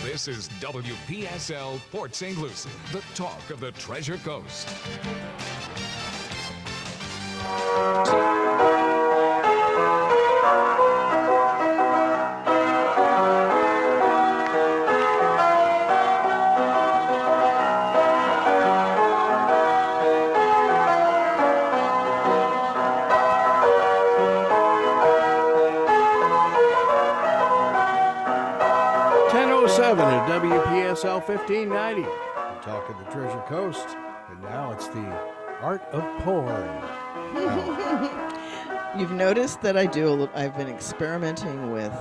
This is WPSL Port St. Lucie, the talk of the Treasure Coast. At WPSL 1590, the talk of the Treasure Coast, and now it's the art of pouring. You've noticed that I've been experimenting with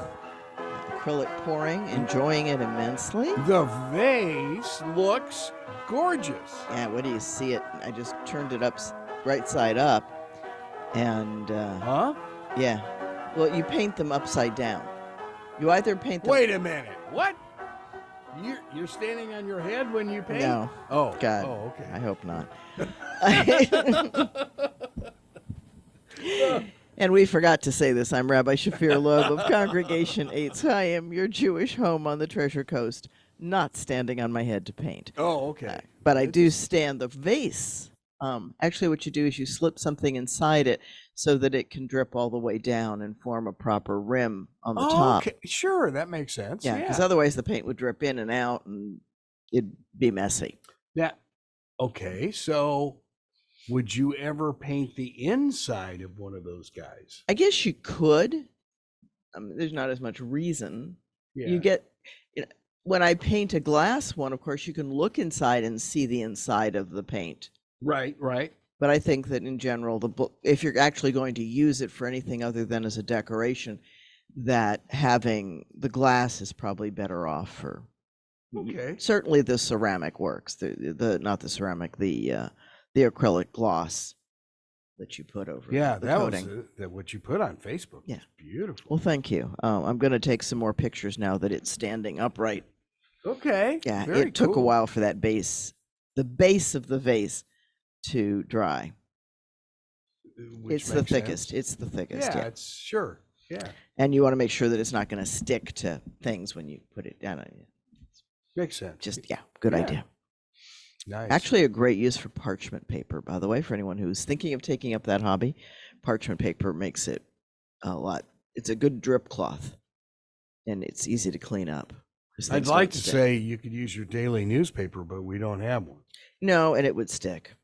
acrylic pouring, enjoying it immensely. The vase looks gorgeous. Yeah, what do you see it? I just turned it up right side up, and yeah. Well, you paint them upside down. You either paint them. Wait a minute. What? You're standing on your head when you paint? No. Oh. God. Oh, okay. I hope not. And we forgot to say this. I'm Rabbi Shafir Loeb of Congregation Eitz Chayim, your Jewish home on the Treasure Coast, not standing on my head to paint. Oh, okay. But I do stand the vase. Actually, what you do is you slip something inside it so that it can drip all the way down and form a proper rim on the top. Okay, sure, that makes sense. Yeah, because otherwise the paint would drip in and out and it'd be messy. Yeah. Okay, so would you ever paint the inside of one of those guys? I guess you could. There's not as much reason. Yeah. You get, when I paint a glass one, of course, you can look inside and see the inside of the paint. Right. But I think that in general, if you're actually going to use it for anything other than as a decoration, that having the glass is probably better off for. Okay. Certainly, the ceramic works. Not the ceramic, the acrylic gloss that you put over. Yeah, the that coating. was what you put on Facebook. Yeah, it's beautiful. Well, thank you. I'm going to take some more pictures now that it's standing upright. Okay. Yeah, very it took cool. a while for that base, the base of the vase, to dry. It's the thickest. Sense. It's the thickest. Yeah, Yeah, it's sure. Yeah, and you want to make sure that it's not going to stick to things when you put it down. makes sense. Just good Yeah. idea. Nice. Actually, a great use for parchment paper, by the way, for anyone who's thinking of taking up that hobby. Parchment paper makes it a lot. It's a good drip cloth, and it's easy to clean up. I'd like to say you could use your daily newspaper, but we don't have one. No, and it would stick.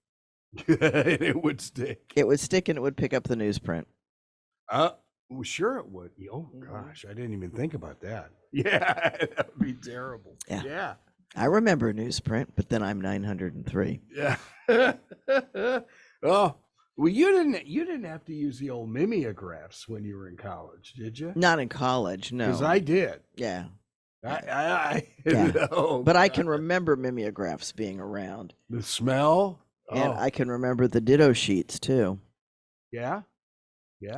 It would stick. It would stick, and it would pick up the newsprint. Well, sure it would. Oh gosh, I didn't even think about that. Yeah, that would be terrible. Yeah. I remember newsprint, but then I'm 903. Yeah. Oh, well, you didn't have to use the old mimeographs when you were in college, did you? Not in college, no. Because I did. Yeah. I Yeah. know. But I can remember mimeographs being around. The smell. And I can remember the ditto sheets too. Yeah.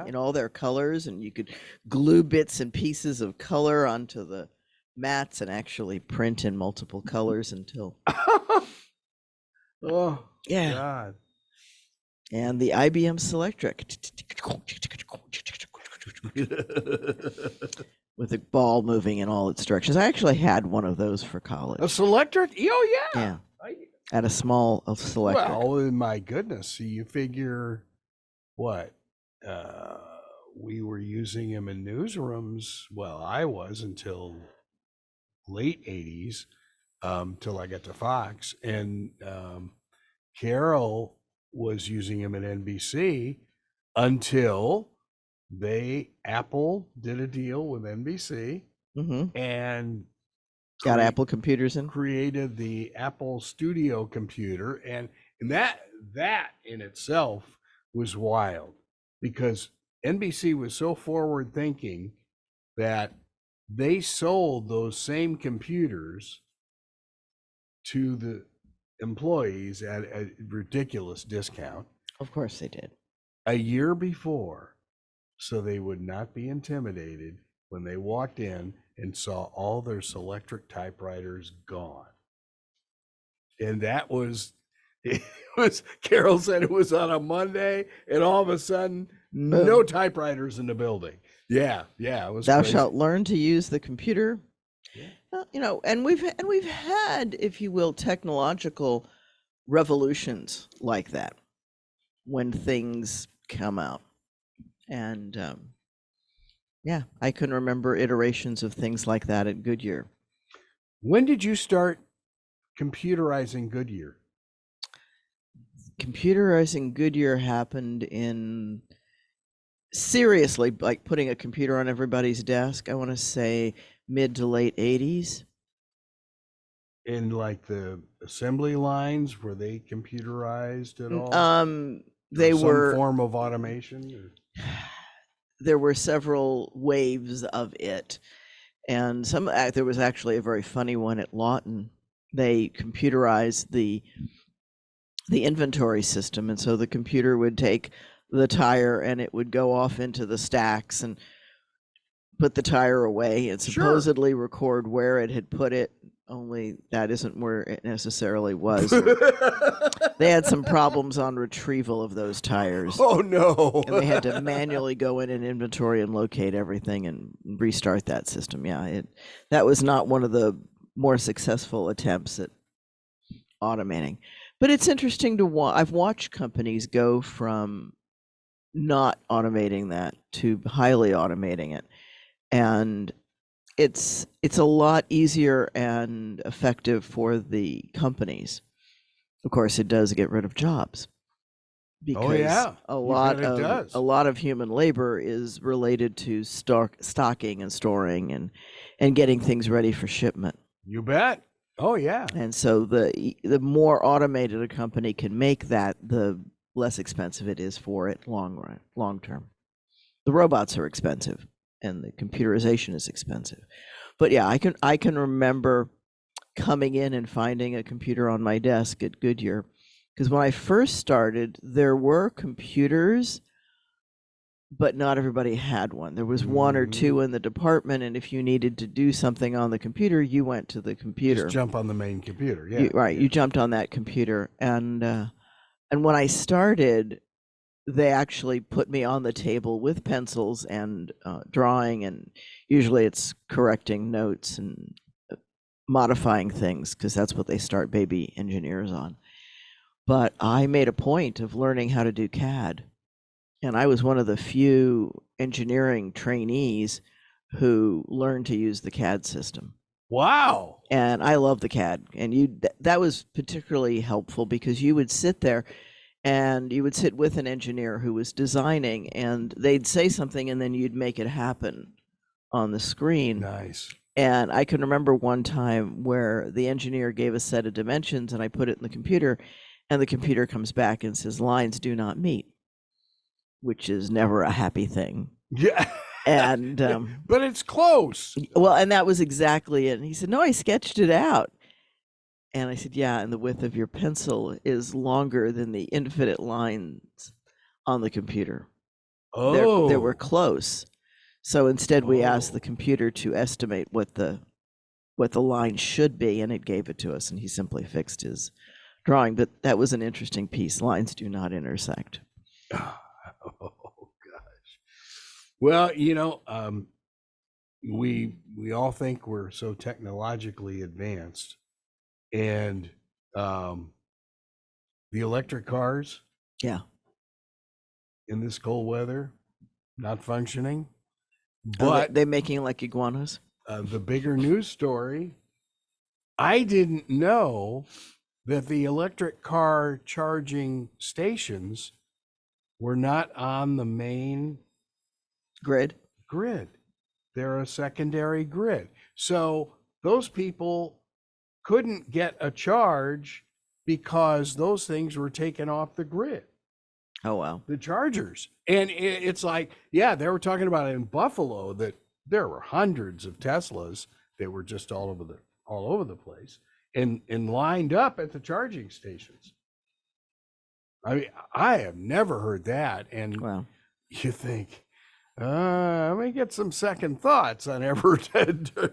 In all their colors, and you could glue bits and pieces of color onto the mats and actually print in multiple colors until. Oh. Yeah. God. And the IBM Selectric. With the ball moving in all its directions. I actually had one of those for college. A Selectric? Oh yeah. Yeah. At a small Selectric. Well, my goodness. So you figure what? We were using them in newsrooms. Well, I was until late 80s, till I got to Fox. And Carol was using them at NBC until Apple did a deal with NBC and got Apple computers in, created the Apple Studio computer, and that in itself was wild because NBC was so forward thinking that they sold those same computers to the employees at a ridiculous discount. Of course they did. A year before, so they would not be intimidated when they walked in and saw all their Selectric typewriters gone. And Carol said it was on a Monday, and all of a sudden, no typewriters in the building. Yeah, it was Thou crazy. shalt learn to use the computer And we've had, if you will, technological revolutions like that when things come out. And I can remember iterations of things like that at Goodyear. When did you start computerizing Goodyear? Computerizing Goodyear happened seriously, like putting a computer on everybody's desk, I want to say mid to late 80s. In like the assembly lines, were they computerized at all? They Some were form of automation? There were several waves of it, and there was actually a very funny one at Lawton. They computerized the inventory system, and so the computer would take the tire and it would go off into the stacks and put the tire away and supposedly record where it had put it, only that isn't where it necessarily was. They had some problems on retrieval of those tires. Oh no. And they had to manually go in and inventory and locate everything and restart that system. That was not one of the more successful attempts at automating. But it's interesting to I've watched companies go from not automating that to highly automating it. And it's a lot easier and effective for the companies. Of course, it does get rid of jobs. Because a lot of human labor is related to stocking and storing and getting things ready for shipment. You bet. Oh yeah. And so the more automated a company can make that, the less expensive it is for it long term. The robots are expensive and the computerization is expensive. But yeah, I can remember coming in and finding a computer on my desk at Goodyear, because when I first started, there were computers, but not everybody had one. There was one or two in the department, and if you needed to do something on the computer, you went to the computer. Just jump on the main computer. Yeah. You jumped on that computer, and when I started, they actually put me on the table with pencils and drawing, and usually it's correcting notes and modifying things, because that's what they start baby engineers on. But I made a point of learning how to do CAD. And I was one of the few engineering trainees who learned to use the CAD system. Wow. And I love the CAD. And that was particularly helpful, because you would sit there and you would sit with an engineer who was designing, and they'd say something and then you'd make it happen on the screen. Nice. And I can remember one time where the engineer gave a set of dimensions and I put it in the computer, and the computer comes back and says, lines do not meet, which is never a happy thing. Yeah. And but it's close. Well, and that was exactly it. And he said, no, I sketched it out. And I said, yeah, and the width of your pencil is longer than the infinite lines on the computer. Oh. They were close. So instead we asked the computer to estimate what the line should be, and it gave it to us, and he simply fixed his drawing. But that was an interesting piece. Lines do not intersect. Oh gosh. Well, we all think we're so technologically advanced, and the electric cars, in this cold weather, not functioning. But they're making like iguanas. The bigger news story, I didn't know that the electric car charging stations were not on the main grid. They're a secondary grid. So those people couldn't get a charge because those things were taken off the grid. Oh, wow. The chargers. And it's like, yeah, they were talking about it in Buffalo that there were hundreds of Teslas that were just all over the place and lined up at the charging stations. I mean, I have never heard that. And wow. You think, I may get some second thoughts on ever trying to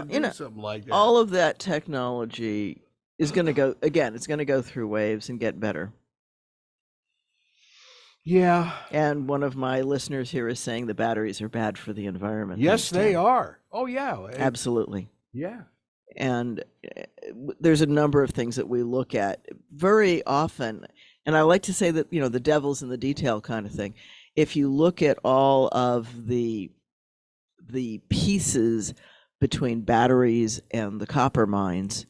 do something like that. All of that technology is going to go, again, it's going to go through waves and get better. Yeah. And one of my listeners here is saying the batteries are bad for the environment. Yes, they are. Oh, yeah. Absolutely. Yeah. And there's a number of things that we look at very often. And I like to say that, the devil's in the detail kind of thing. If you look at all of the pieces between batteries and the copper mines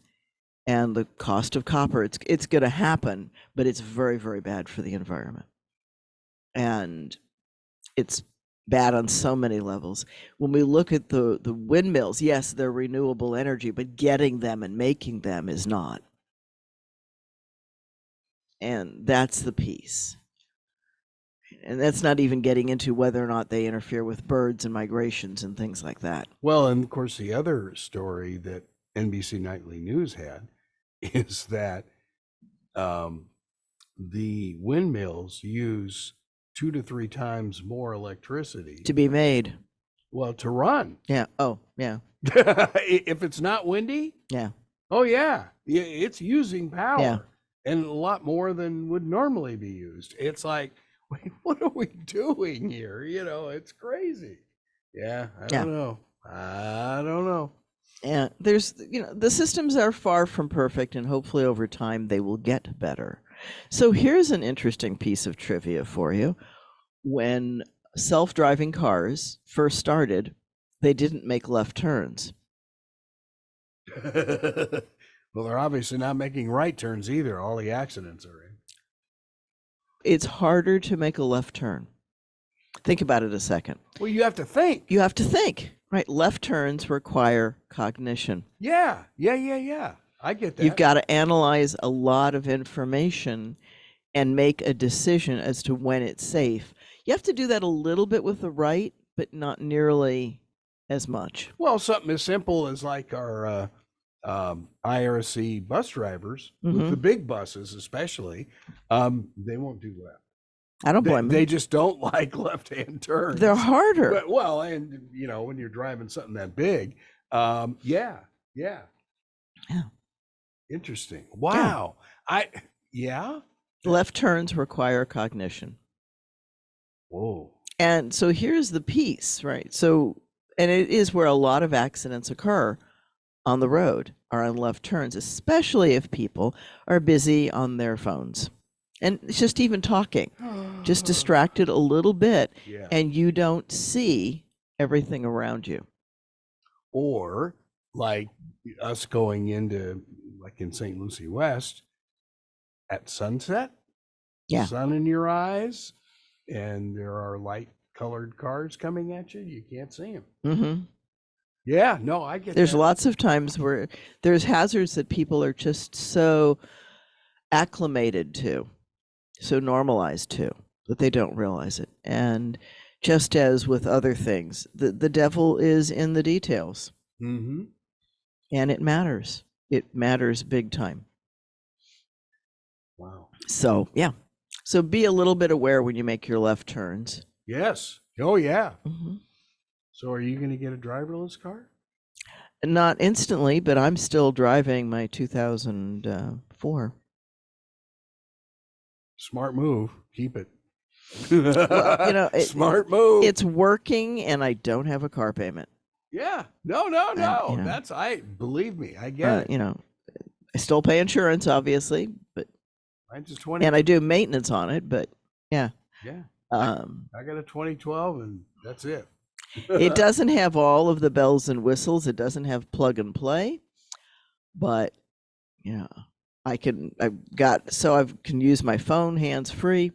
and the cost of copper, it's going to happen, but it's very, very bad for the environment. And it's bad on so many levels. When we look at the windmills, yes, they're renewable energy, but getting them and making them is not. And that's the piece. And that's not even getting into whether or not they interfere with birds and migrations and things like that. Well, and of course, the other story that NBC Nightly News had is that the windmills use 2 to 3 times more electricity To be made. well to run. Yeah. Oh, yeah. If it's not windy, Yeah. oh yeah, it's using power Yeah. and a lot more than would normally be used. It's like, wait, what are we doing here? It's crazy. Yeah, I don't know. I don't know. And there's, the systems are far from perfect, and hopefully over time they will get better. So here's an interesting piece of trivia for you. When self-driving cars first started, they didn't make left turns. Well, they're obviously not making right turns either. All the accidents are in. It's harder to make a left turn. Think about it a second. Well, you have to think. You have to think, right? Left turns require cognition. Yeah. I get that. You've got to analyze a lot of information and make a decision as to when it's safe. You have to do that a little bit with the right, but not nearly as much. Well, something as simple as like our IRC bus drivers, with the big buses especially, they won't do left. I don't blame them. They just don't like left-hand turns. They're harder. But, well, and when you're driving something that big, yeah. Interesting. Wow. Yeah. Left turns require cognition. Whoa. And so here's the piece, right? So, and it is where a lot of accidents occur on the road, are on left turns, especially if people are busy on their phones. And it's just even talking, just distracted a little bit, Yeah. and you don't see everything around you. Or like us going into, like in St. Lucie West at sunset, Yeah. sun in your eyes, and there are light colored cars coming at you. You can't see them. Mm-hmm. Yeah, no, I get There's that. lots of times where there's hazards that people are just so acclimated to, so normalized to, that they don't realize it. And just as with other things, the devil is in the details. Mm-hmm. And it matters. It matters big time. Wow. So, yeah. So be a little bit aware when you make your left turns. Yes. Oh, yeah. Mm-hmm. So are you going to get a driverless car? Not instantly, but I'm still driving my 2004. Smart move. Keep it. Well, smart move. It's working, and I don't have a car payment. Yeah. No. That's, believe me, I get it. I still pay insurance, obviously, but Mine's just 20. and I do maintenance on it, but yeah. Yeah. I got a 2012 and that's it. It doesn't have all of the bells and whistles. It doesn't have plug and play, but I can use my phone hands free,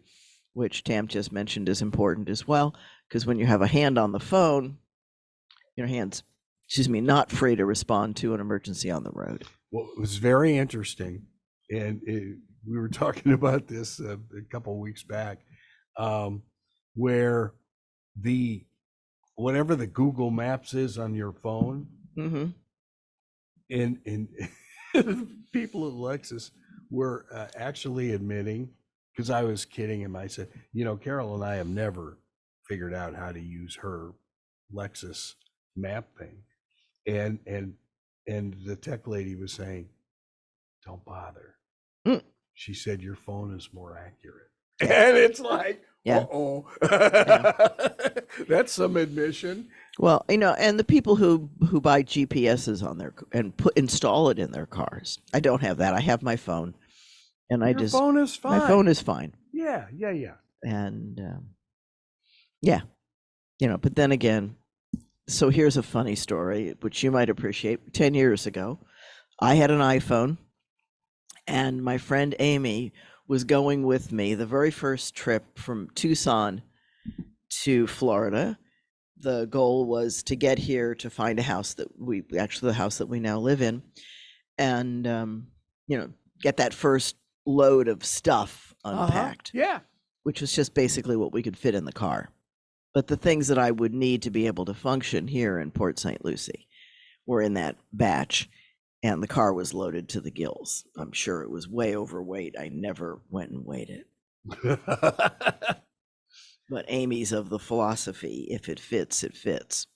which Tam just mentioned is important as well, because when you have a hand on the phone, your hand's, not free to respond to an emergency on the road. Well, it was very interesting, and we were talking about this a couple of weeks back, where whatever the Google Maps is on your phone, Mm-hmm. and people at Lexus were actually admitting, because I was kidding him. I said, Carol and I have never figured out how to use her Lexus map thing, and the tech lady was saying, don't bother. She said your phone is more accurate. And it's like, Yeah. uh-oh. That's some admission. Well, and the people who buy GPSs on their and install it in their cars. I don't have that. I have my phone, and Your phone is fine. my phone is fine. Yeah. And yeah, but then again, so here's a funny story, which you might appreciate. 10 years ago, I had an iPhone, and my friend Amy was going with me the very first trip from Tucson to Florida. The goal was to get here to find a house the house that we now live in, and get that first load of stuff unpacked. Yeah. Which was just basically what we could fit in the car. But the things that I would need to be able to function here in Port St. Lucie were in that batch, and the car was loaded to the gills. I'm sure it was way overweight. I never went and weighed it. But Amy's of the philosophy, if it fits, it fits.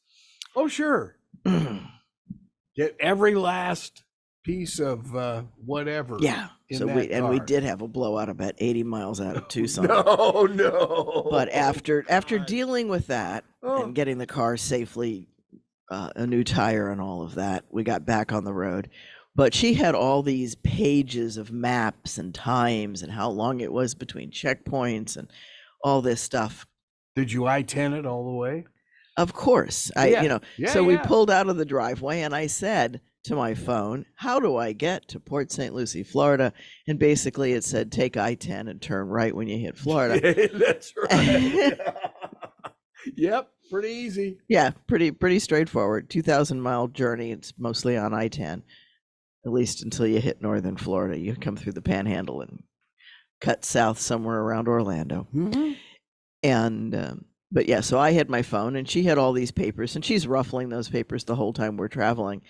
Oh, sure. Get every last piece of whatever. Yeah. So we did have a blowout about 80 miles out of Tucson. No. But after dealing with that and getting the car safely, a new tire and all of that, we got back on the road. But she had all these pages of maps and times and how long it was between checkpoints and all this stuff. Did you I-10 it all the way? Of course. We pulled out of the driveway, and I said to my phone, how do I get to Port St. Lucie, Florida? And basically it said, take I-10 and turn right when you hit Florida. That's right. Yep, pretty easy. Yeah, pretty straightforward. 2,000-mile journey. It's mostly on I-10, at least until you hit northern Florida. You come through the Panhandle and cut south somewhere around Orlando. Mm-hmm. And but yeah, so I had my phone, and she had all these papers, and she's ruffling those papers the whole time we're traveling.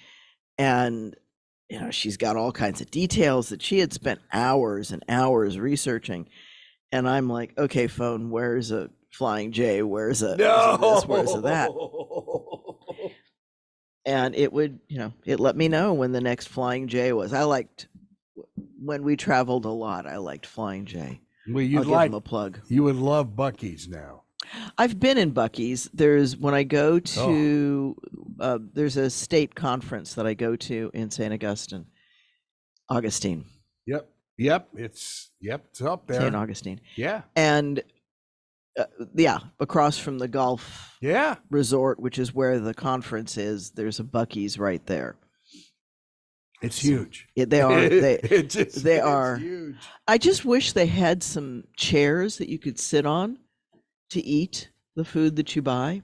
And she's got all kinds of details that she had spent hours and hours researching. And I'm like, okay, phone, where's a Flying J? Where's a this? Where's a that? And it would, it let me know when the next Flying J was. When we traveled a lot, I liked Flying J. Well, I'll give them a plug. You would love Buc-ee's now. I've been in Buc-ee's. When I go to, there's a state conference that I go to in St. Augustine. Yep. It's up there. St. Augustine. Yeah. And across from the golf resort, which is where the conference is, there's a Buc-ee's right there. It's huge. They are. They are huge. I just wish they had some chairs that you could sit on to eat the food that you buy.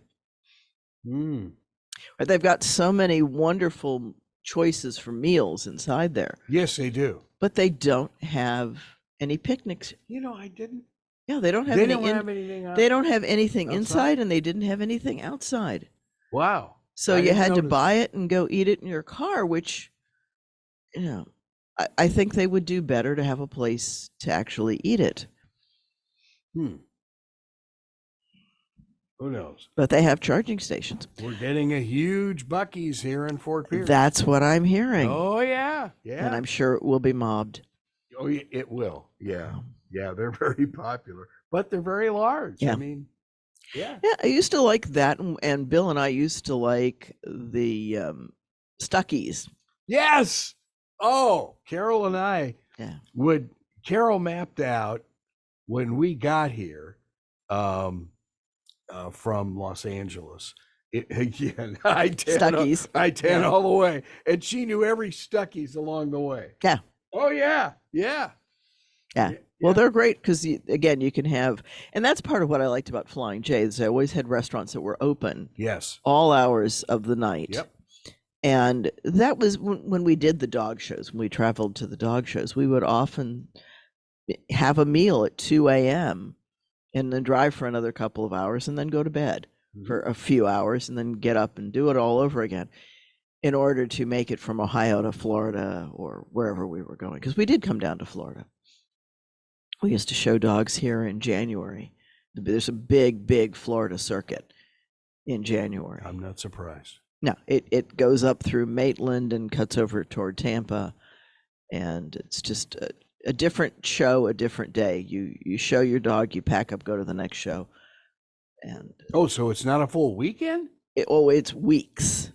But they've got so many wonderful choices for meals inside there. Yes, they do. But they don't have any picnics. I didn't. Yeah, they don't have anything. They don't have anything inside, and they didn't have anything outside. Wow. So you had to buy it and go eat it in your car, which, I think they would do better to have a place to actually eat it. Who knows? But they have charging stations. We're getting a huge Buc-ee's here in Fort Pierce. That's what I'm hearing. Oh, yeah. Yeah. And I'm sure it will be mobbed. Oh, yeah, it will. Yeah. Yeah, they're very popular, but they're very large. Yeah. I mean, yeah. Yeah, I used to like that, and Bill and I used to like the Stuckey's. Yes. Oh, Carol and I Carol mapped out when we got here from Los Angeles. Again, Stuckey's. I-10 all the way. And she knew every Stuckey's along the way. Yeah. Oh, yeah. Yeah. Yeah. Well, they're great because, again, you can have, and that's part of what I liked about Flying J is I always had restaurants that were open. Yes. All hours of the night. Yep. And that was when we did the dog shows, when we traveled to the dog shows, we would often have a meal at 2 a.m. and then drive for another couple of hours and then go to bed for a few hours and then get up and do it all over again in order to make it from Ohio to Florida or wherever we were going. Because we did come down to Florida. We used to show dogs here in January. There's a big Florida circuit in January. I'm not surprised. No, it goes up through Maitland and cuts over toward Tampa. And it's just a different show, a different day. You show your dog, you pack up, go to the next show. And so it's not a full weekend? It's weeks.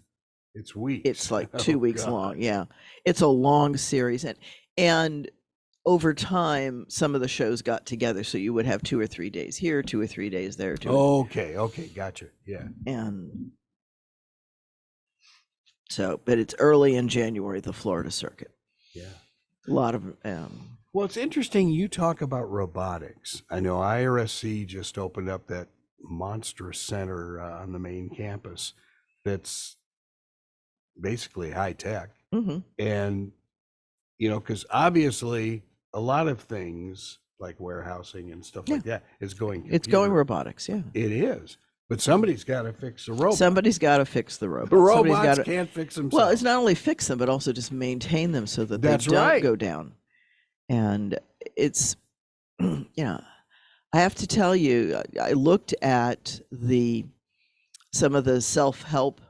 It's weeks. It's like 2 weeks God. long. Yeah. It's a long series. And over time, some of the shows got together. So you would have 2 or 3 days here, 2 or 3 days there. Okay. Gotcha. Yeah. And so, but it's early in January, the Florida circuit. Yeah. A lot of, Well, it's interesting you talk about robotics. I know IRSC just opened up that monstrous center on the main campus that's basically high tech. mhm. And, because obviously a lot of things like warehousing and stuff like that is going It's going computer. robotics. Yeah. It is. But somebody's got to fix the robot. Somebody's got to fix the robot. The Somebody's robots gotta- can't fix themselves. Well, it's not only fix them, but also just maintain them so that That's they don't right. go down. And it's, I have to tell you, I looked at some of the self-help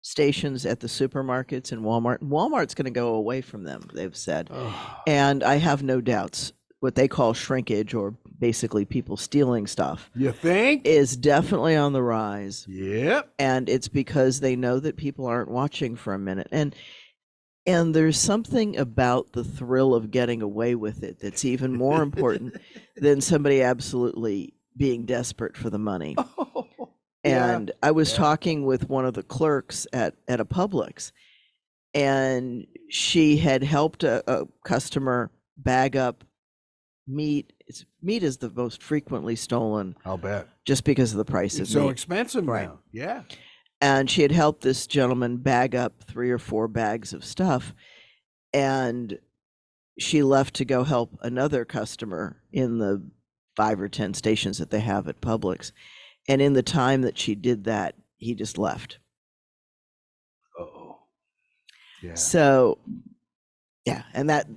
stations at the supermarkets and Walmart. Walmart's going to go away from them, they've said. Oh, And I have no doubts what they call shrinkage, or basically people stealing stuff, you think? is definitely on the rise. Yep. And it's because they know that people aren't watching for a minute. And there's something about the thrill of getting away with it that's even more important than somebody absolutely being desperate for the money. Yeah. And I was Yeah. talking with one of the clerks at a Publix, and she had helped a customer bag up meat. Meat is the most frequently stolen I'll bet. just because of the price It's of so meat. expensive Right. now. Yeah. And she had helped this gentleman bag up 3 or 4 bags of stuff, and she left to go help another customer in the 5 or 10 stations that they have at Publix. And in the time that she did that, he just left. Uh-oh. Yeah. So, yeah, and that,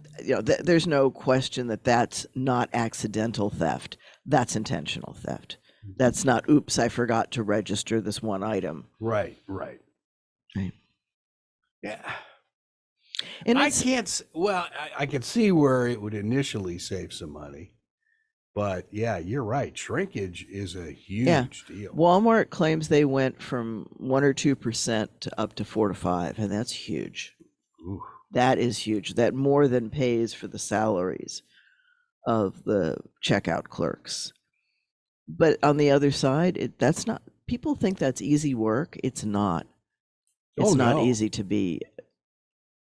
there's no question that that's not accidental theft. That's intentional theft. That's not, oops, I forgot to register this one item. Right. Right. Yeah. And I it's, can't, well, I can see where it would initially save some money. But yeah, you're right. Shrinkage is a huge deal. Walmart claims they went from 1 or 2% to up to 4 to 5, and that's huge. Ooh. That is huge. That more than pays for the salaries of the checkout clerks. But on the other side, that's not, people think that's easy work. It's not. It's Oh, not no. easy to be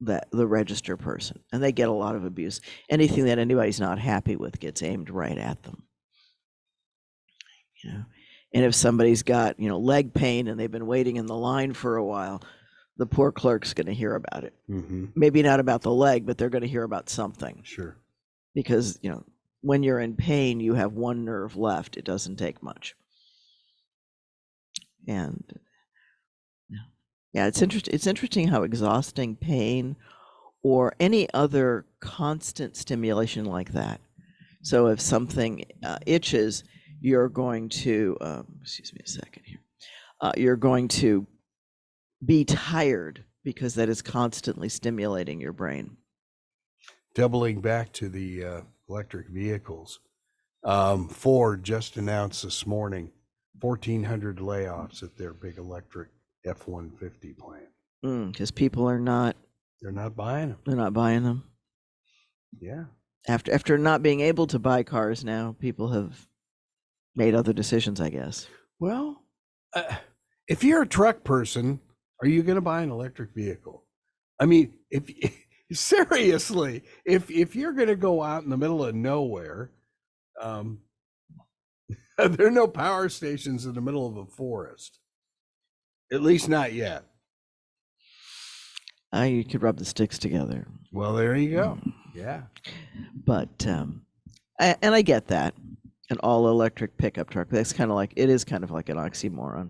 the register person, and they get a lot of abuse. Anything that anybody's not happy with gets aimed right at them. And if somebody's got, leg pain and they've been waiting in the line for a while, the poor clerk's going to hear about it. Mm-hmm. Maybe not about the leg, but they're going to hear about something, Sure. because, when you're in pain, you have one nerve left. It doesn't take much. And yeah, it's interesting. It's interesting how exhausting pain or any other constant stimulation like that. So if something itches, you're going to, excuse me a second here, you're going to be tired because that is constantly stimulating your brain. Doubling back to the electric vehicles, Ford just announced this morning 1,400 layoffs at their big electric F-150 plant. Because people are not, They're not buying them. they're not buying them. Yeah. After not being able to buy cars now, people have made other decisions, I guess. Well, if you're a truck person, are you going to buy an electric vehicle? I mean, seriously, if you're going to go out in the middle of nowhere, there are no power stations in the middle of a forest. At least not yet. You could rub the sticks together. Well, there you go. Yeah. But and I get that, an all electric pickup truck. That's kind of like, it is kind of like an oxymoron.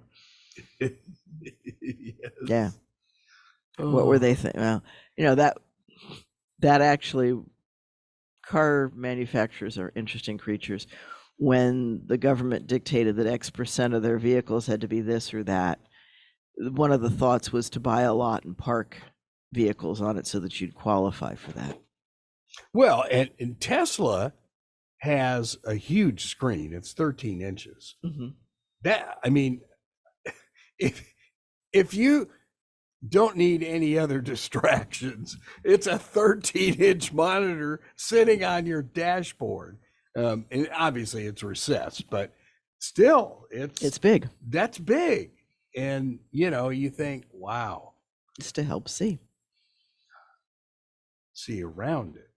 Yes. Yeah. What were they thinking? Well, that actually, car manufacturers are interesting creatures. When the government dictated that X% of their vehicles had to be this or that, one of the thoughts was to buy a lot and park vehicles on it so that you'd qualify for that. Well, and Tesla has a huge screen. It's 13 inches. Mm-hmm. That, I mean, if if you don't need any other distractions, it's a 13-inch monitor sitting on your dashboard. And obviously it's recessed, but still It's big. that's big. And you think, wow, It's to help see. see around it.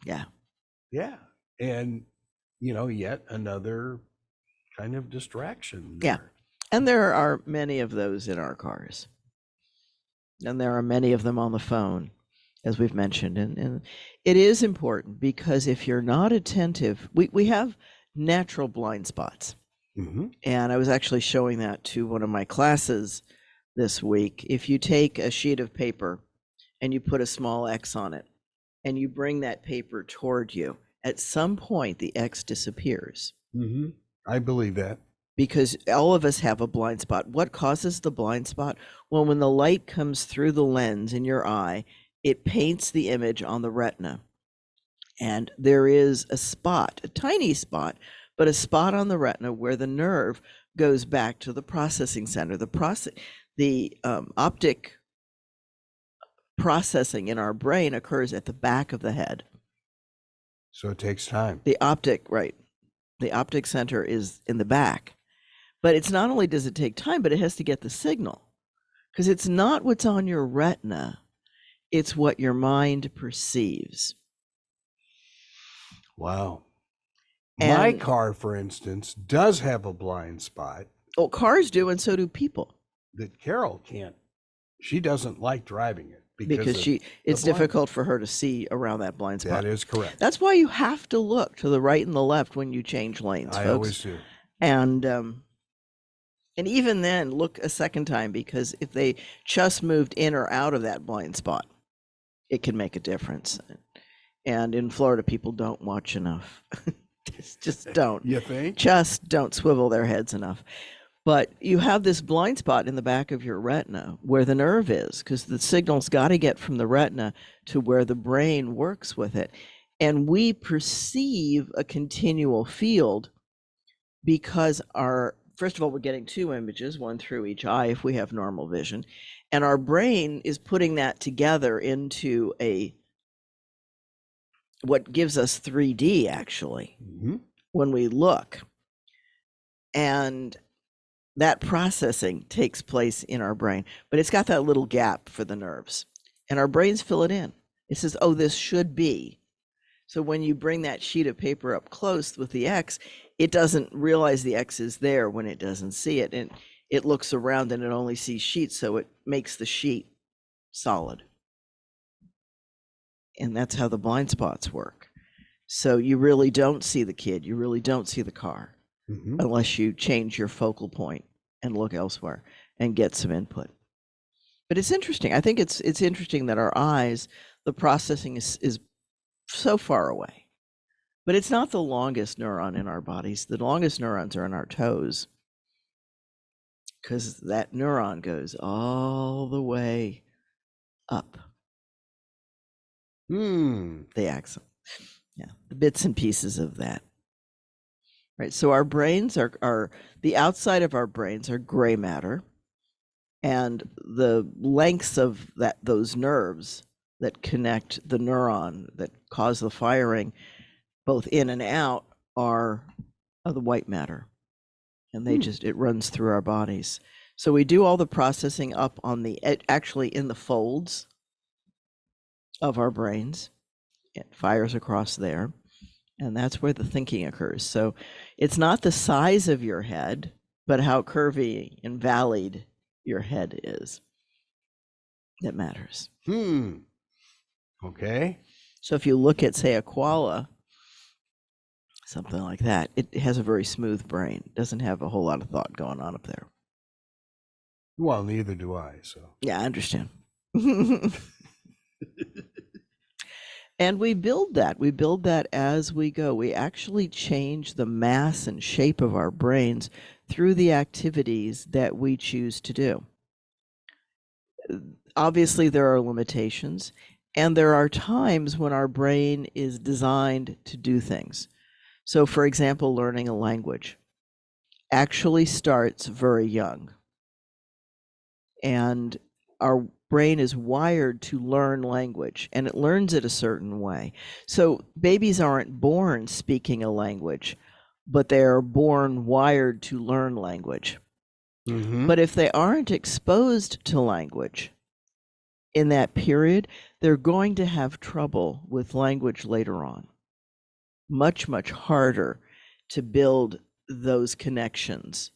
Yeah. Yeah. And yet another kind of distraction Yeah. there. And there are many of those in our cars. And there are many of them on the phone, as we've mentioned. And it is important because if you're not attentive, we have natural blind spots. Mm-hmm. And I was actually showing that to one of my classes this week. If you take a sheet of paper and you put a small X on it and you bring that paper toward you, at some point the X disappears. Mm-hmm. I believe that. Because all of us have a blind spot. What causes the blind spot? Well, when the light comes through the lens in your eye, it paints the image on the retina. And there is a spot, a tiny spot, but a spot on the retina where the nerve goes back to the processing center. The optic processing in our brain occurs at the back of the head. So it takes time. The optic center is in the back. But it's not only does it take time, but it has to get the signal, because it's not what's on your retina. It's what your mind perceives. Wow. My And car, for instance, does have a blind spot cars do, and so do people, that Carol can't. She doesn't like driving it because of it's the blind. difficult for her to see around that blind spot. That is correct. That's why you have to look to the right and the left when you change lanes, I folks. always do. And even then, look a second time, because if they just moved in or out of that blind spot, it can make a difference. And in Florida, people don't watch enough. just don't. You think? Just don't swivel their heads enough. But you have this blind spot in the back of your retina where the nerve is, because the signal's got to get from the retina to where the brain works with it. And we perceive a continual field because first of all, we're getting two images, one through each eye if we have normal vision. And our brain is putting that together into what gives us 3D, actually, when we look. And that processing takes place in our brain, but it's got that little gap for the nerves. And our brains fill it in. It says, oh, this should be. So when you bring that sheet of paper up close with the X, it doesn't realize the X is there when it doesn't see it. And it looks around and it only sees sheets, so it makes the sheet solid. And that's how the blind spots work. So you really don't see the kid. You really don't see the car unless you change your focal point and look elsewhere and get some input. But it's interesting. I think it's interesting that our eyes, the processing is so far away. But it's not the longest neuron in our bodies. The longest neurons are in our toes, because that neuron goes all the way up. The axon. Yeah, the bits and pieces of that. Right. So our brains are the outside of our brains are gray matter, and the lengths of those nerves that connect the neuron that cause the firing, both in and out, are the white matter, and it runs through our bodies. So we do all the processing up on actually in the folds of our brains. It fires across there, and that's where the thinking occurs. So it's not the size of your head, but how curvy and valleyed your head is that matters. Okay. So if you look at, say, a koala, something like that, it has a very smooth brain. It doesn't have a whole lot of thought going on up there. Well, neither do I. So yeah, I understand. And we build that as we go. We actually change the mass and shape of our brains through the activities that we choose to do. Obviously, there are limitations, and there are times when our brain is designed to do things. So, for example, learning a language actually starts very young. and our brain is wired to learn language, and it learns it a certain way. So babies aren't born speaking a language, but they are born wired to learn language. Mm-hmm. But if they aren't exposed to language in that period, they're going to have trouble with language later on. Much, much harder to build those connections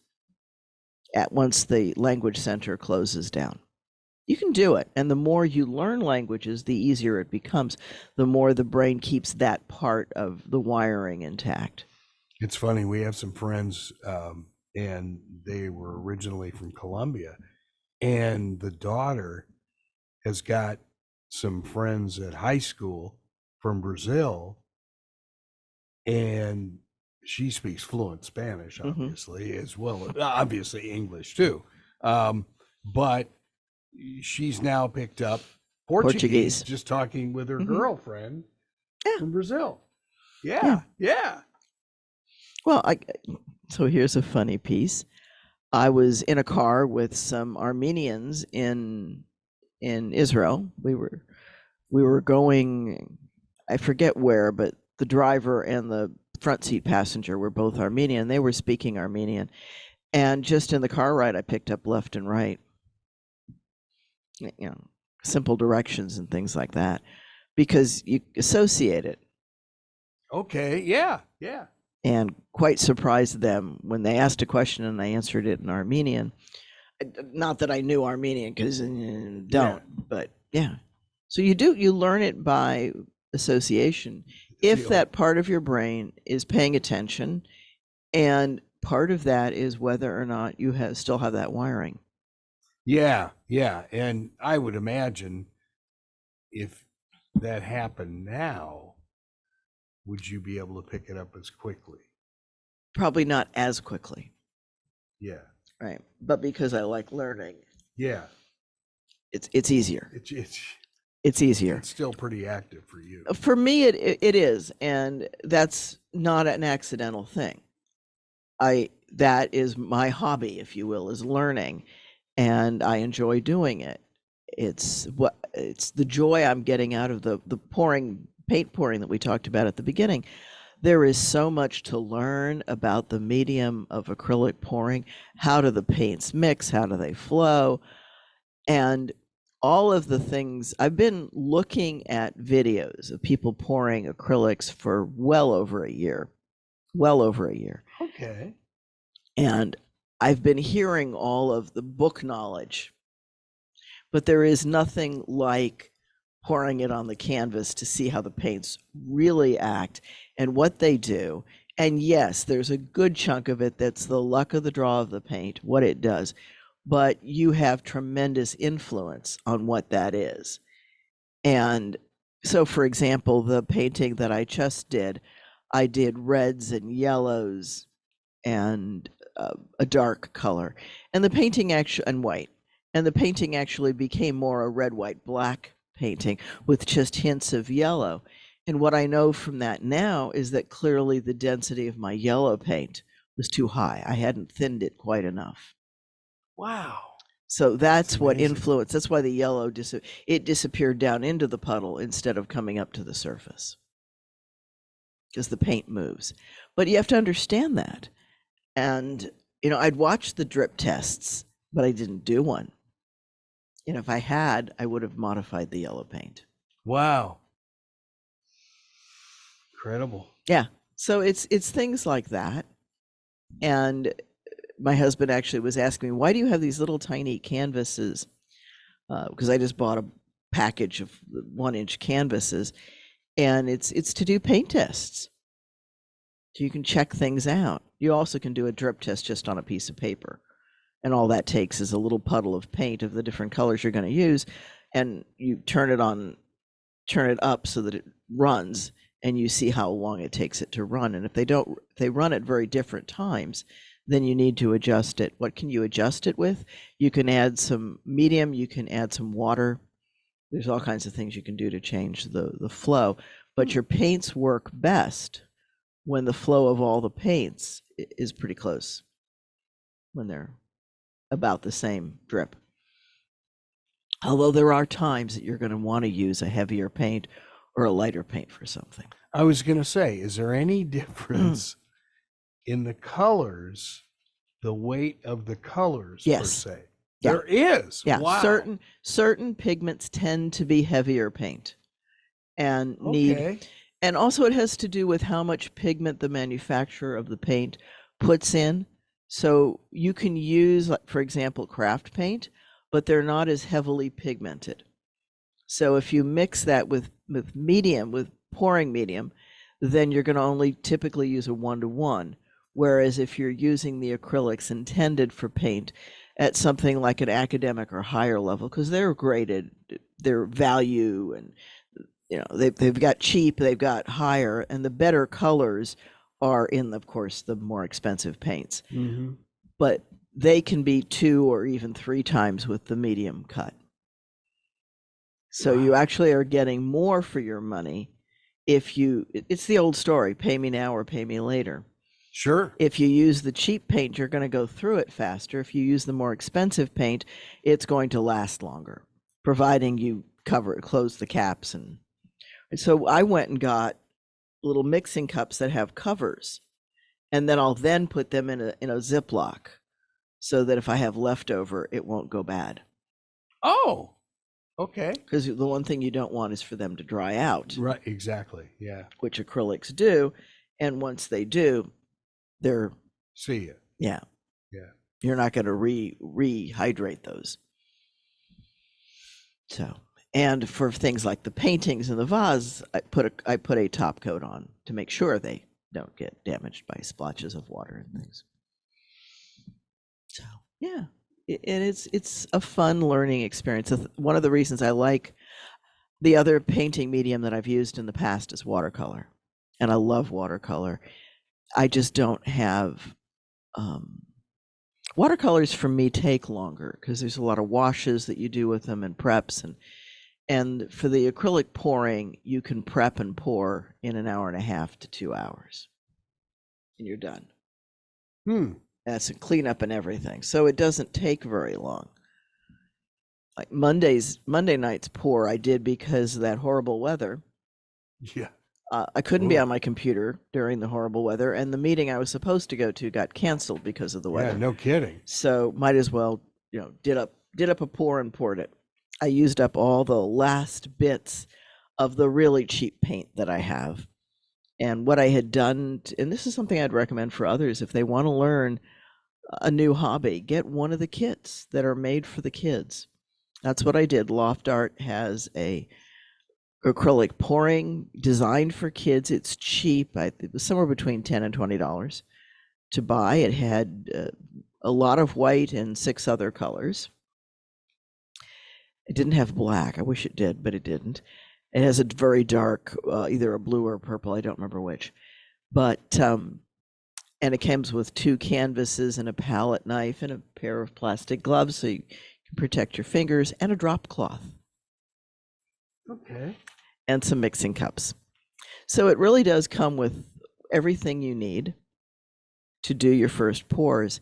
at once the language center closes down. You can do it, and the more you learn languages, the easier it becomes, the more the brain keeps that part of the wiring intact. It's funny, we have some friends, and they were originally from Colombia, and the daughter has got some friends at high school from Brazil, and she speaks fluent Spanish, obviously, as well as obviously English too. But she's now picked up Portuguese. Just talking with her girlfriend from Brazil. Yeah. Well, so here's a funny piece. I was in a car with some Armenians in Israel. We were going, I forget where, but the driver and the front seat passenger were both Armenian. They were speaking Armenian. And just in the car ride, I picked up left and right, simple directions and things like that, because you associate it. Okay, yeah. And quite surprised them when they asked a question and I answered it in Armenian. Not that I knew Armenian, because but yeah. So you learn it by association, if that part of your brain is paying attention, and part of that is whether or not you still have that wiring. Yeah, and I would imagine if that happened now, would you be able to pick it up as quickly? Probably not as quickly. Yeah. Right. But because I like learning. Yeah. It's easier. It's easier. It's still pretty active for you. For me, it is, and that's not an accidental thing. That is my hobby, if you will, is learning, and I enjoy doing it. It's the joy I'm getting out of the paint pouring that we talked about at the beginning. There is so much to learn about the medium of acrylic pouring. How do the paints mix? How do they flow? And all of the things, I've been looking at videos of people pouring acrylics for well over a year. Okay. And I've been hearing all of the book knowledge, but there is nothing like pouring it on the canvas to see how the paints really act and what they do. And yes, there's a good chunk of it that's the luck of the draw of the paint, what it does, but you have tremendous influence on what that is. And so, for example, the painting that I just did, I did reds and yellows and a dark color, and the painting and white, and the painting actually became more a red, white, black painting with just hints of yellow. And what I know from that now is that clearly the density of my yellow paint was too high. I hadn't thinned it quite enough. Wow. So that's what influenced. That's why the yellow disappeared down into the puddle instead of coming up to the surface, because the paint moves. But you have to understand that. And I'd watched the drip tests, but I didn't do one. And if I had, I would have modified the yellow paint. Wow. Incredible. Yeah. So it's things like that. And my husband actually was asking me, why do you have these little tiny canvases? Because I just bought a package of 1-inch canvases, and it's to do paint tests. So you can check things out. You also can do a drip test just on a piece of paper. And all that takes is a little puddle of paint of the different colors you're going to use, and you turn it up so that it runs, and you see how long it takes it to run. And if they run at very different times, then you need to adjust it. What can you adjust it with? You can add some medium, you can add some water. There's all kinds of things you can do to change the flow, but your paints work best when the flow of all the paints is pretty close, when they're about the same drip. Although there are times that you're going to want to use a heavier paint or a lighter paint for something. I was going to say, is there any difference in the colors, the weight of the colors per Yes. se? Yeah. There is. Yeah, Wow. certain pigments tend to be heavier paint and Okay. and also it has to do with how much pigment the manufacturer of the paint puts in. So you can use, like, for example, craft paint, but they're not as heavily pigmented. So if you mix that with pouring medium, then you're going to only typically use a 1-to-1. Whereas if you're using the acrylics intended for paint at something like an academic or higher level, because they're graded, their value, and they've got cheap, they've got higher, and the better colors are in, of course, the more expensive paints. Mm-hmm. But they can be 2 or even 3 times with the medium cut. So you actually are getting more for your money it's the old story, pay me now or pay me later. Sure. If you use the cheap paint, you're going to go through it faster. If you use the more expensive paint, it's going to last longer, providing you close the caps. And so I went and got little mixing cups that have covers, and then I'll put them in a Ziploc so that if I have leftover, it won't go bad. Oh, okay. Because the one thing you don't want is for them to dry out. Right, exactly. Yeah. Which acrylics do. And once they do, they're... See it. Yeah. Yeah. You're not going to rehydrate those. So, and for things like the paintings and the vase, I put a top coat on to make sure they don't get damaged by splotches of water and things. So, yeah. And it's a fun learning experience. One of the reasons I like the other painting medium that I've used in the past is watercolor, and I love watercolor. I just don't have watercolors. For me, take longer because there's a lot of washes that you do with them and preps, and for the acrylic pouring, you can prep and pour in 1.5 to 2 hours, and you're done. That's a cleanup and everything. So it doesn't take very long. Like Monday night's pour I did because of that horrible weather. Yeah. I couldn't be on my computer during the horrible weather, and the meeting I was supposed to go to got canceled because of the weather. Yeah, no kidding. So might as well, did up a pour and poured it. I used up all the last bits of the really cheap paint that I have. And what I had done, and this is something I'd recommend for others if they want to learn a new hobby, get one of the kits that are made for the kids. That's what I did. Loft Art has a acrylic pouring designed for kids. It's cheap. It was somewhere between $10 and $20 to buy. It had a lot of white and 6 other colors. It didn't have black. I wish it did, but it didn't. It has a very dark, either a blue or a purple, I don't remember which. But, and it comes with 2 canvases and a palette knife and a pair of plastic gloves so you can protect your fingers, and a drop cloth. Okay. And some mixing cups. So it really does come with everything you need to do your first pours.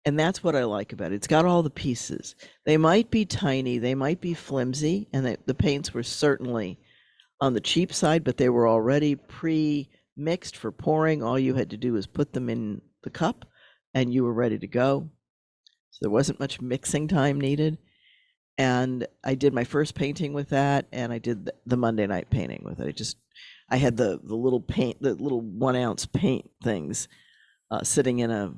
And that's what I like about it. It's got all the pieces. They might be tiny, they might be flimsy, and the paints were certainly on the cheap side, but they were already pre-mixed for pouring. All you had to do was put them in the cup and you were ready to go. So there wasn't much mixing time needed. And I did my first painting with that, and I did the Monday night painting with it. I had the little paint, the little 1 ounce paint things sitting in a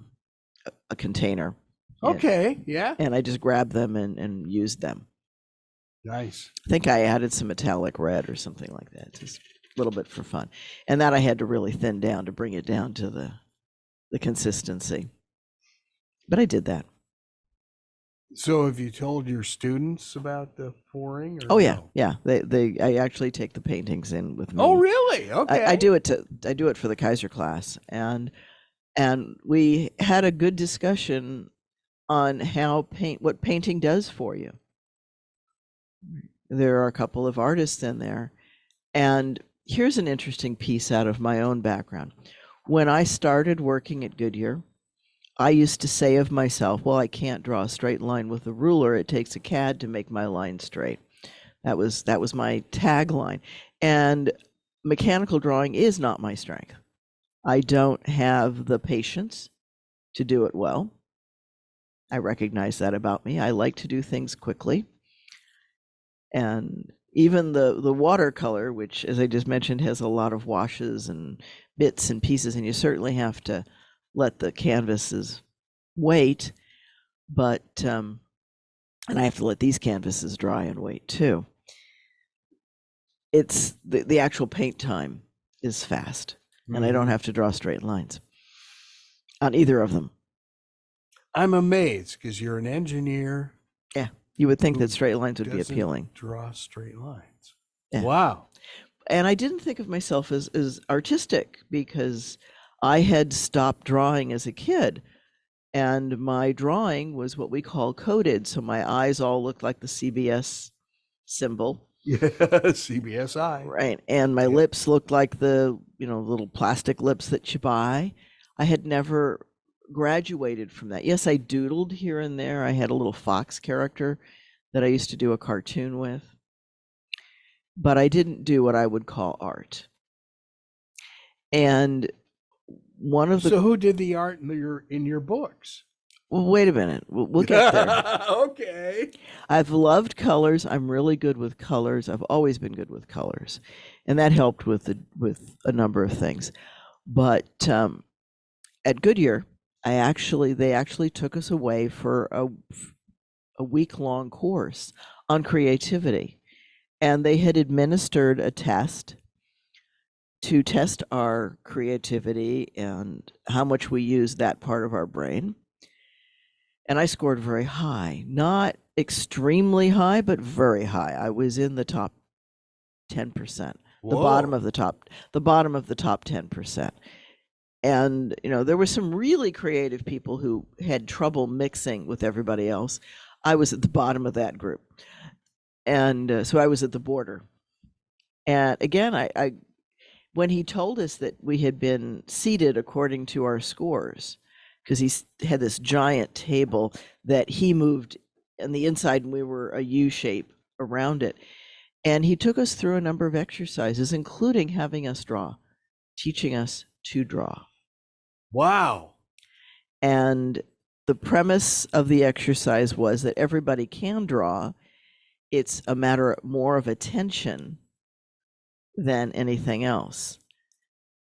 container. Okay, yeah. And I just grabbed them and used them. Nice. I think I added some metallic red or something like that, just a little bit for fun. And that I had to really thin down to bring it down to the consistency. But I did that. So have you told your students about the pouring? Or Oh yeah, no? yeah. I actually take the paintings in with me. Oh really? Okay. I do it for the Kaiser class, and we had a good discussion on what painting does for you. There are a couple of artists in there, and here's an interesting piece out of my own background. When I started working at Goodyear, I used to say of myself, well, I can't draw a straight line with a ruler. It takes a CAD to make my line straight. That was my tagline. And mechanical drawing is not my strength. I don't have the patience to do it well. I recognize that about me. I like to do things quickly. And even the watercolor, which, as I just mentioned, has a lot of washes and bits and pieces, and you certainly have to let the canvases wait, but and I have to let these canvases dry and wait too. It's the actual paint time is fast, and I don't have to draw straight lines on either of them. I'm amazed because you're an engineer. Yeah, you would think who that straight lines would be doesn't appealing. Draw straight lines. Yeah. Wow. And I didn't think of myself as artistic because I had stopped drawing as a kid, and my drawing was what we call coded. So my eyes all looked like the CBS symbol. Yeah, CBSI. Right. And my lips looked like the, little plastic lips that you buy. I had never graduated from that. Yes, I doodled here and there. I had a little fox character that I used to do a cartoon with, but I didn't do what I would call art. And one of the So who did the art in your books? well, wait a minute. We'll get there. Okay. I've loved colors. I'm really good with colors. I've always been good with colors, and that helped with a number of things. But at Goodyear, they actually took us away for a week-long course on creativity, and they had administered a test to test our creativity and how much we use that part of our brain. And I scored very high, not extremely high, but very high. I was in the top 10%, the bottom of the top 10%. And, there were some really creative people who had trouble mixing with everybody else. I was at the bottom of that group. And so I was at the border. And again, I when he told us that we had been seated according to our scores, because he had this giant table that he moved on the inside, and we were a U shape around it. And he took us through a number of exercises, including having us draw, teaching us to draw. Wow. And the premise of the exercise was that everybody can draw. It's a matter more of attention than anything else.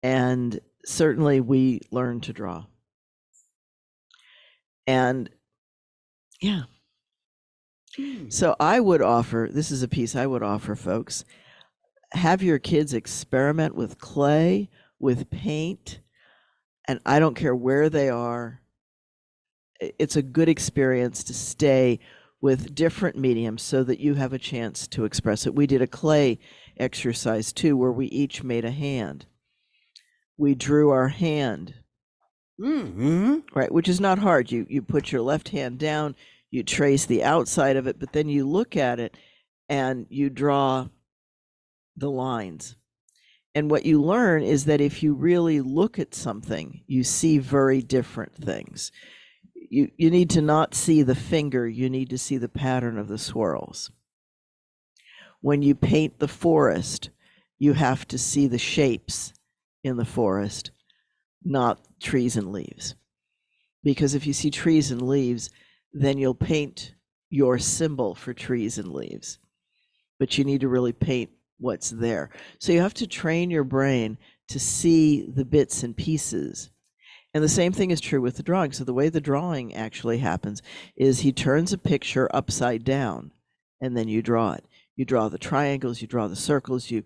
And certainly we learned to draw. And yeah. So I would offer, this is a piece I would offer folks, have your kids experiment with clay, with paint, and I don't care where they are. It's a good experience to stay with different mediums so that you have a chance to express it. We did a clay exercise too, where we each made a hand. We drew our hand. Right, which is not hard. You put your left hand down, you trace the outside of it, but then you look at it and you draw the lines. And what you learn is that if you really look at something, you see very different things. You need to not see the finger, you need to see the pattern of the swirls. When you paint the forest, you have to see the shapes in the forest, not trees and leaves. Because if you see trees and leaves, then you'll paint your symbol for trees and leaves. But you need to really paint what's there. So you have to train your brain to see the bits and pieces. And the same thing is true with the drawing. So the way the drawing actually happens is he turns a picture upside down, and then you draw it. You draw the triangles, you draw the circles, you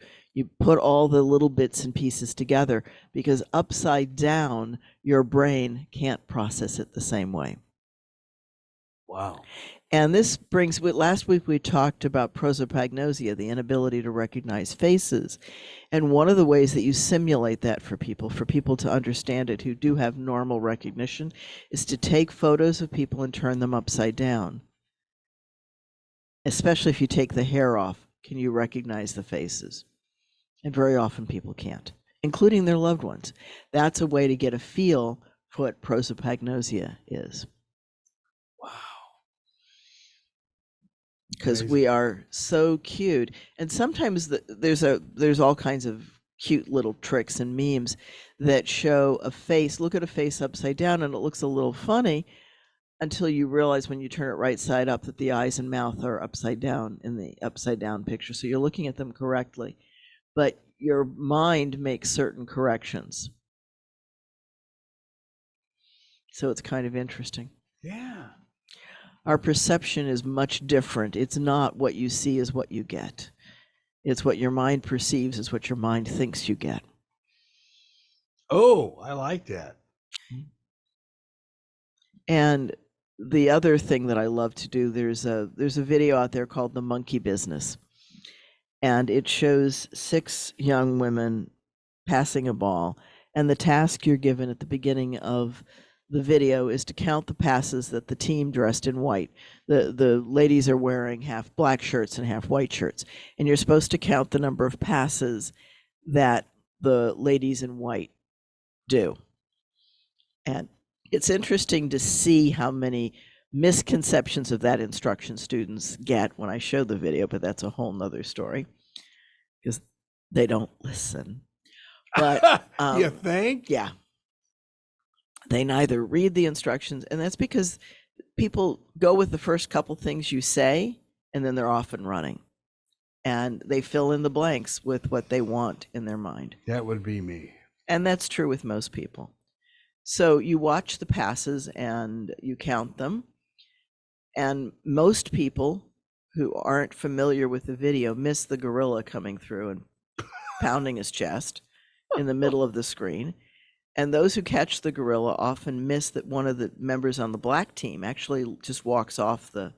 put all the little bits and pieces together, because upside down, your brain can't process it the same way. Wow. And this brings, last week we talked about prosopagnosia, the inability to recognize faces. And one of the ways that you simulate that for people to understand it who do have normal recognition, is to take photos of people and turn them upside down. Especially if you take the hair off, can you recognize the faces? And very often people can't, including their loved ones. That's a way to get a feel what prosopagnosia is. Wow. Because Amazing. we are so cute, and sometimes there's all kinds of cute little tricks and memes that show a face. Look at a face upside down, and it looks a little funny until you realize when you turn it right side up that the eyes and mouth are upside down in the upside down picture. So you're looking at them correctly, but your mind makes certain corrections. So it's kind of interesting. Yeah. Our perception is much different. It's not what you see is what you get. It's what your mind perceives is what your mind thinks you get. Oh, I like that. And the other thing that I love to do, there's a video out there called The Monkey Business. And it shows 6 young women passing a ball. And the task you're given at the beginning of the video is to count the passes that the team dressed in white. The ladies are wearing half black shirts and half white shirts. And you're supposed to count the number of passes that the ladies in white do. And it's interesting to see how many misconceptions of that instruction students get when I show the video, but that's a whole nother story because they don't listen. But you think? yeah, they neither read the instructions, and that's because people go with the first couple things you say, and then they're off and running, and they fill in the blanks with what they want in their mind. That would be me. And that's true with most people. So you watch the passes and you count them. And most people who aren't familiar with the video miss the gorilla coming through and pounding his chest in the middle of the screen. And those who catch the gorilla often miss that one of the members on the black team actually just walks off the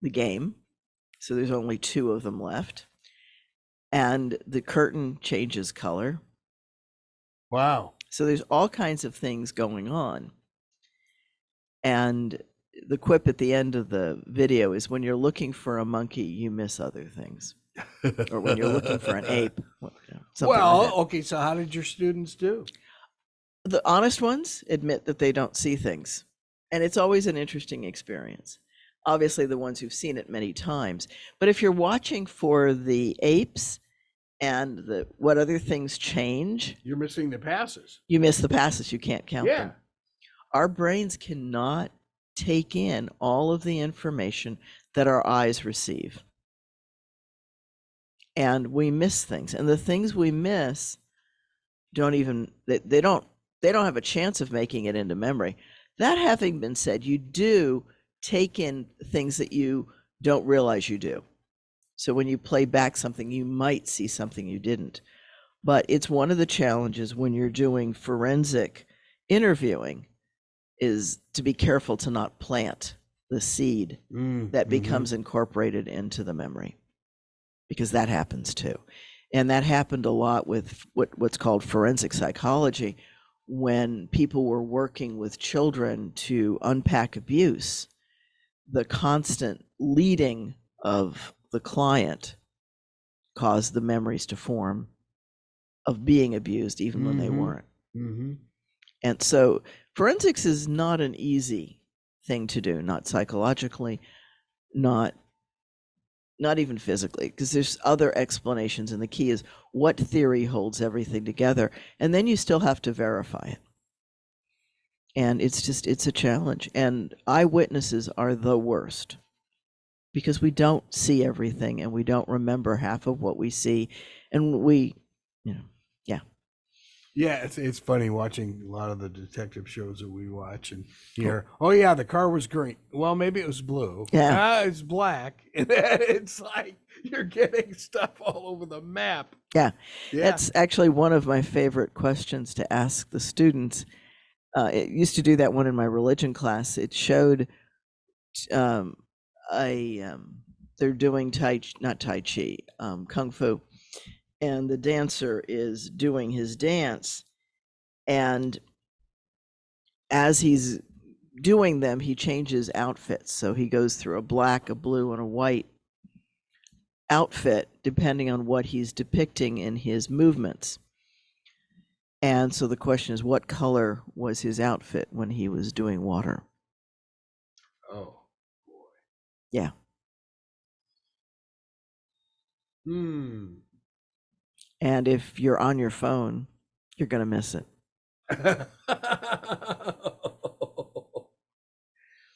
game. So there's only 2 of them left. And the curtain changes color. Wow. So there's all kinds of things going on. And the quip at the end of the video is when you're looking for a monkey, you miss other things. Or when you're looking for an ape. Well, like okay, so how did your students do? The honest ones admit that they don't see things. And it's always an interesting experience. Obviously, the ones who've seen it many times. But if you're watching for the apes, and what other things change, You're missing the passes. you miss the passes, you can't count Yeah. them. Our brains cannot take in all of the information that our eyes receive. And we miss things. And the things we miss don't even, they don't have a chance of making it into memory. That having been said, you do take in things that you don't realize you do. So when you play back something, you might see something you didn't. But it's one of the challenges when you're doing forensic interviewing is to be careful to not plant the seed that becomes incorporated into the memory, because that happens too. And that happened a lot with what's called forensic psychology, when people were working with children to unpack abuse. The constant leading of the client caused the memories to form of being abused even when they weren't. And so forensics is not an easy thing to do, not psychologically, not even physically, because there's other explanations, and the key is what theory holds everything together, and then you still have to verify it. And it's a challenge, and eyewitnesses are the worst, because we don't see everything and we don't remember half of what we see, and Yeah, it's funny watching a lot of the detective shows that we watch and hear, oh yeah, the car was green. Well, maybe it was blue. Yeah. It's black. And it's like you're getting stuff all over the map. Yeah, that's actually one of my favorite questions to ask the students. It used to do that one in my religion class. It showed they're doing kung fu, and the dancer is doing his dance, and as he's doing them, he changes outfits. So he goes through a black, a blue, and a white outfit depending on what he's depicting in his movements. And so the question is, what color was his outfit when he was doing water? Oh. Yeah. Hmm. And if you're on your phone, you're going to miss it.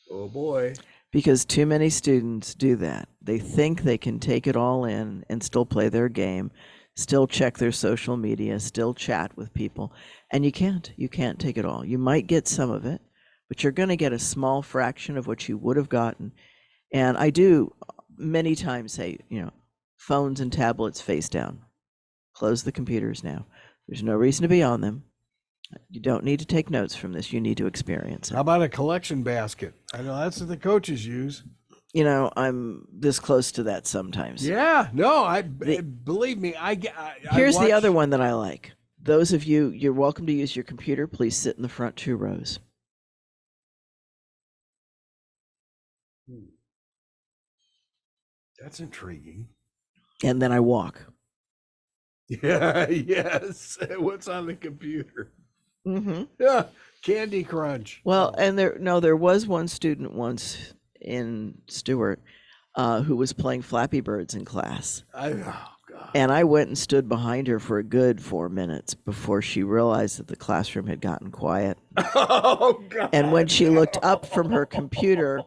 Oh boy. Because too many students do that. They think they can take it all in and still play their game, still check their social media, still chat with people. And you can't. You can't take it all. You might get some of it, but you're going to get a small fraction of what you would have gotten. And I do many times say, phones and tablets face down. Close the computers now. There's no reason to be on them. You don't need to take notes from this. You need to experience it. How about a collection basket? I know that's what the coaches use. I'm this close to that sometimes. Yeah, no, believe me. Here's the other one that I like. Those of you, you're welcome to use your computer. Please sit in the front 2 rows. That's intriguing. And then I walk. Yeah, yes. What's on the computer? Mm-hmm. Yeah, Candy Crunch. Well, and there was one student once in Stewart who was playing Flappy Birds in class. Oh, God. And I went and stood behind her for a good 4 minutes before she realized that the classroom had gotten quiet. Oh, God. And when she looked up from her computer,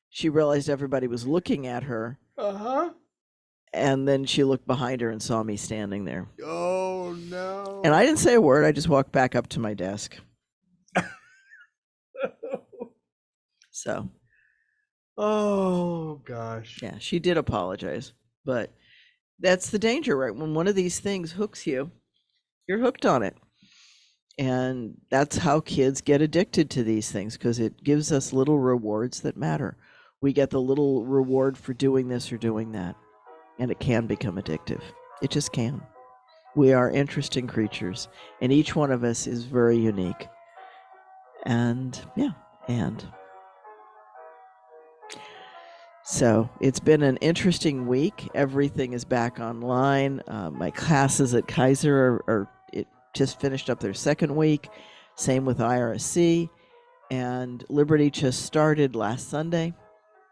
she realized everybody was looking at her. Uh-huh. And then she looked behind her and saw me standing there. Oh, no. And I didn't say a word. I just walked back up to my desk. So. Oh, gosh. Yeah, she did apologize. But that's the danger, right? When one of these things hooks you, you're hooked on it. And that's how kids get addicted to these things, because it gives us little rewards that matter. We get the little reward for doing this or doing that. And it can become addictive. It just can. We are interesting creatures, and each one of us is very unique. And so it's been an interesting week. Everything is back online. My classes at Kaiser it just finished up their 2nd week. Same with IRSC, and Liberty just started last Sunday.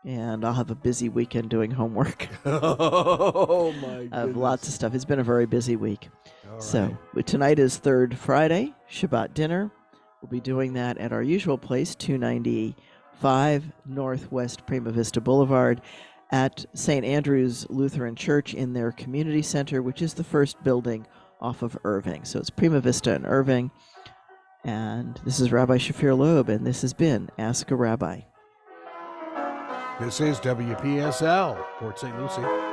And I'll have a busy weekend doing homework. Oh, my goodness. I have lots of stuff. It's been a very busy week. All So right. tonight is 3rd Friday, Shabbat dinner. We'll be doing that at our usual place, 295 Northwest Prima Vista Boulevard at St. Andrew's Lutheran Church in their community center, which is the first building off of Irving. So it's Prima Vista and Irving. And this is Rabbi Shafir Loeb, and this has been Ask a Rabbi. This is WPSL, Port St. Lucie.